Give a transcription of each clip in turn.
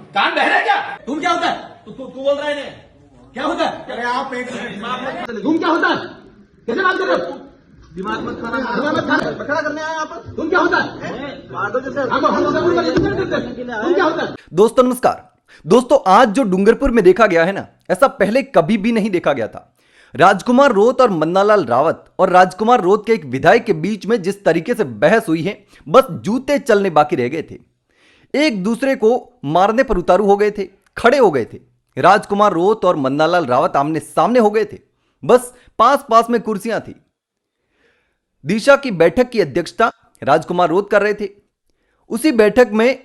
कान बहरा क्या? तुम क्या होता है? तू बोल रहा है ने? क्या होता है? अरे आप एक तुम क्या होता है? कैसे बात कर रहे हो? दिमाग मत खाना, दिमाग मत खाना। बकरा करने आए आप। तुम क्या होता है? तुम क्या होता है? दोस्तों नमस्कार। दोस्तों आज जो डूंगरपुर में देखा गया है ना, ऐसा पहले कभी भी नहीं देखा गया था। राजकुमार रोत और मन्नालाल रावत और राजकुमार रोत के एक विधायक के बीच में जिस तरीके से बहस हुई है, बस जूते चलने बाकी रह गए थे। एक दूसरे को मारने पर उतारू हो गए थे, खड़े हो गए थे। राजकुमार रोत और मन्नालाल रावत आमने सामने हो गए थे, बस पास पास में कुर्सियां थी। दिशा की बैठक की अध्यक्षता राजकुमार रोत कर रहे थे। उसी बैठक में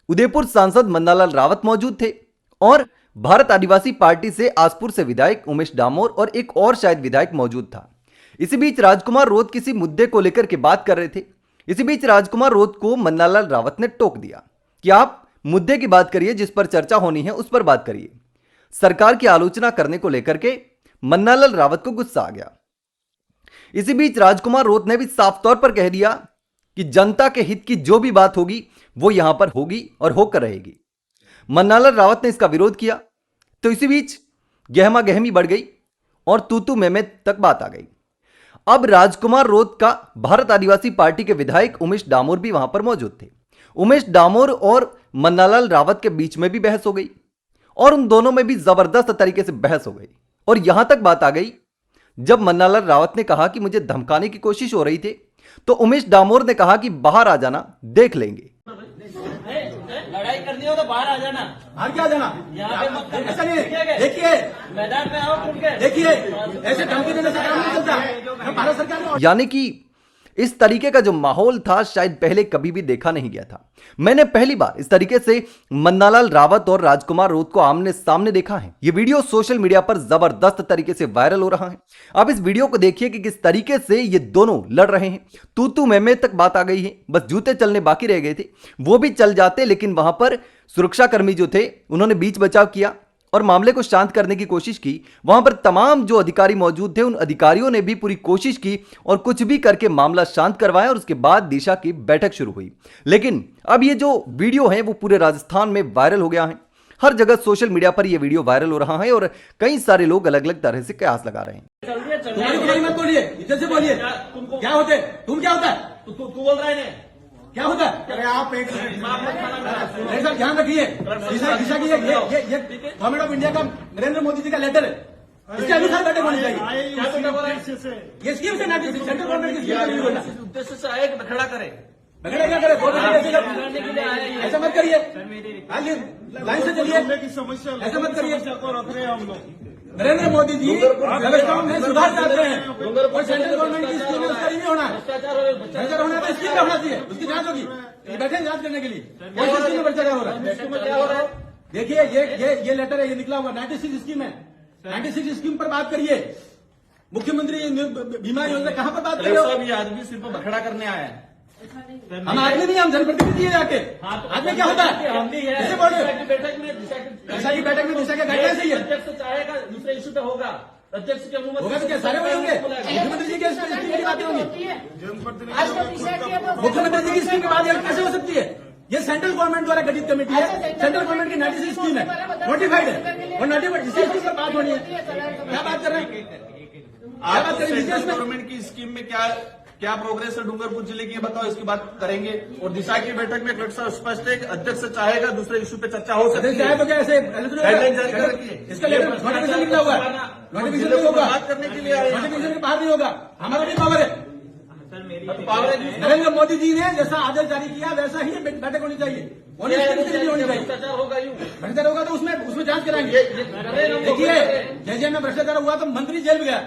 उदयपुर सांसद मन्नालाल रावत मौजूद थे और भारत आदिवासी पार्टी से आसपुर से विधायक उमेश डामोर और एक और शायद विधायक मौजूद था। इसी बीच राजकुमार रोत किसी मुद्दे को लेकर के बात कर रहे थे। इसी बीच राजकुमार रोत को मन्नालाल रावत ने टोक दिया कि आप मुद्दे की बात करिए, जिस पर चर्चा होनी है उस पर बात करिए। सरकार की आलोचना करने को लेकर के मन्नालाल रावत को गुस्सा आ गया। इसी बीच राजकुमार रोत ने भी साफ तौर पर कह दिया कि जनता के हित की जो भी बात होगी वो यहां पर होगी और होकर रहेगी। मन्नालाल रावत ने इसका विरोध किया तो इसी बीच गहमा गहमी बढ़ गई और तूतू में तक बात आ गई। अब राजकुमार रोत का भारत आदिवासी पार्टी के विधायक उमेश डामोर भी वहां पर मौजूद थे। उमेश डामोर और मन्नालाल रावत के बीच में भी बहस हो गई और उन दोनों में भी जबरदस्त तरीके से बहस हो गई और यहां तक बात आ गई जब मन्नालाल रावत ने कहा कि मुझे धमकाने की कोशिश हो रही थी तो उमेश डामोर ने कहा कि बाहर आ जाना, देख लेंगे। लड़ाई करनी हो तो बाहर आ जाना। बाहर क्या जाना? यहाँ पे मत करना। ऐसा नहीं है। देखिए मैदान में आओ खुल के। देखिए ऐसे धमकी देने से काम नहीं चलता। भारत सरकार ने यानी कि इस तरीके का जो माहौल था शायद पहले कभी भी देखा नहीं गया था। मैंने पहली बार इस तरीके से मन्नालाल रावत और राजकुमार रोत को आमने सामने देखा है। यह वीडियो सोशल मीडिया पर जबरदस्त तरीके से वायरल हो रहा है। आप इस वीडियो को देखिए कि किस तरीके से ये दोनों लड़ रहे हैं। तू में तक बात आ गई है, बस जूते चलने बाकी रह गए थे। वो भी चल जाते, लेकिन वहां पर सुरक्षाकर्मी जो थे उन्होंने बीच बचाव किया और मामले को शांत करने की कोशिश की। वहां पर तमाम जो अधिकारी मौजूद थे उन अधिकारियों ने भी पूरी कोशिश की और कुछ भी करके मामला शांत करवाया और उसके बाद दिशा की बैठक शुरू हुई। लेकिन अब ये जो वीडियो है वो पूरे राजस्थान में वायरल हो गया है। हर जगह सोशल मीडिया पर यह वीडियो वायरल हो रहा है और कई सारे लोग अलग अलग तरह से कयास लगा रहे हैं। तुम्हारी मत बोलिए, इधर से बोलिए। क्या होते? तुम क्या होता है? तू बोल रहा है ने? क्या होता है? अरे आप एक दिमाग मत खाना। सर ध्यान रखिए, दिशा की ये गवर्नमेंट ऑफ इंडिया का नरेंद्र मोदी जी का लेटर है। इसके अनुसार बैठक होनी चाहिए। क्या बेटा बोल रहा है? ये स्कीम से सेंट्रल गवर्नमेंट की स्कीम नहीं बोलना। उद्देश्य से आए कि बखड़ा करे। बगड़ा क्या करे? बिगाड़ने के लिए आए हैं। ऐसा मत करिए, लाइन से चलिए। ऐसा मत करिए। नरेंद्र मोदी जी व्यवस्थाओं में सुधार चाहते हैं और सेंट्रल गवर्नमेंट की स्कीम में उसका नहीं होना है। भ्रष्टाचार होना है तो स्कीम में होना चाहिए, उसकी जांच होगी। ये बैठे जांच करने के लिए कौन सी स्कीम में भ्रष्टाचार हो रहा है? क्या हो रहा है? देखिए ये लेटर है, ये निकला हुआ 96 स्कीम है। 96 स्कीम पर बात करिए। मुख्यमंत्री बीमा योजना कहाँ पर बात कर रहे हो? ये आदमी सिर्फ बखड़ा करने आया है। हम आदमी नहीं, हम जनप्रतिनिधि है जाके। आदमी क्या होता है? कैसे बोल रहे हो? बैठक में दिशा की बैठक में दिशा का गाइडलाइन सही है। अध्यक्ष चाहेगा दूसरे इशू पे होगा। अध्यक्ष के मुंह में होगा तो क्या सारे वही होंगे? मुख्यमंत्री जी की स्कीम की बातें होंगी। मुख्यमंत्री जी की स्कीम की बात कैसे हो सकती है? ये सेंट्रल गवर्नमेंट द्वारा गठित कमेटी है। सेंट्रल गवर्नमेंट की 96 स्कीम है, नोटिफाइड है और नोटिफाइड इसी स्कीम पर बात होनी है। क्या बात कर रहे हैं? आप सेंट्रल गवर्नमेंट की स्कीम में क्या प्रोग्रेस है डूंगरपुर जिले की, बताओ, इसकी बात करेंगे। और दिशा की बैठक में कलेक्टर स्पष्ट है कि अध्यक्ष चाहेगा दूसरे इशू पे चर्चा हो सकती है। तो क्या ऐसे इसका लेटर नोटिफिकेशन निकला हुआ है, नोटिफिकेशन नहीं होगा। बात करने के लिए आए हैं। नोटिफिकेशन के बाहर नहीं होगा, हमारा भी पावर है। नरेंद्र मोदी जी ने जैसा आदेश जारी किया वैसा ही बैठक होनी चाहिए। होनी चाहिए। भ्रष्टाचार होगा यूं। भ्रष्टाचार होगा तो उसमें जांच कराएंगे। देखिए जैसे में भ्रष्टाचार हुआ तो मंत्री जेल में गया,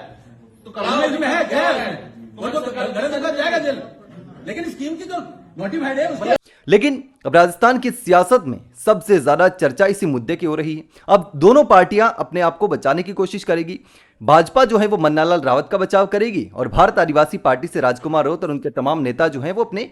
तो कांग्रेस में है वो तो घर जाएगा जेल। लेकिन स्कीम की तो नोटिफाइड है उसके। लेकिन अब राजस्थान की सियासत में सबसे ज्यादा चर्चा इसी मुद्दे की हो रही है। अब दोनों पार्टियां अपने आप को बचाने की कोशिश करेगी। भाजपा जो है वो मन्नालाल रावत का बचाव करेगी और भारत आदिवासी पार्टी से राजकुमार रोत और उनके तमाम नेता जो हैं वो अपने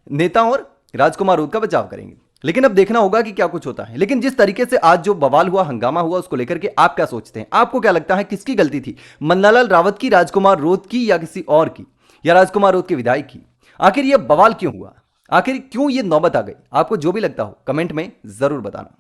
नेता और राजकुमार रोत का बचाव करेंगे। लेकिन अब देखना होगा कि क्या कुछ होता है। लेकिन जिस तरीके से आज जो बवाल हुआ, हंगामा हुआ, उसको लेकर के आप क्या सोचते हैं? आपको क्या लगता है किसकी गलती थी? मन्नालाल रावत की, राजकुमार रोत की, या किसी और की, या राजकुमार रोत के विधायक की? आखिर यह बवाल क्यों हुआ? आखिर क्यों ये नौबत आ गई? आपको जो भी लगता हो कमेंट में जरूर बताना।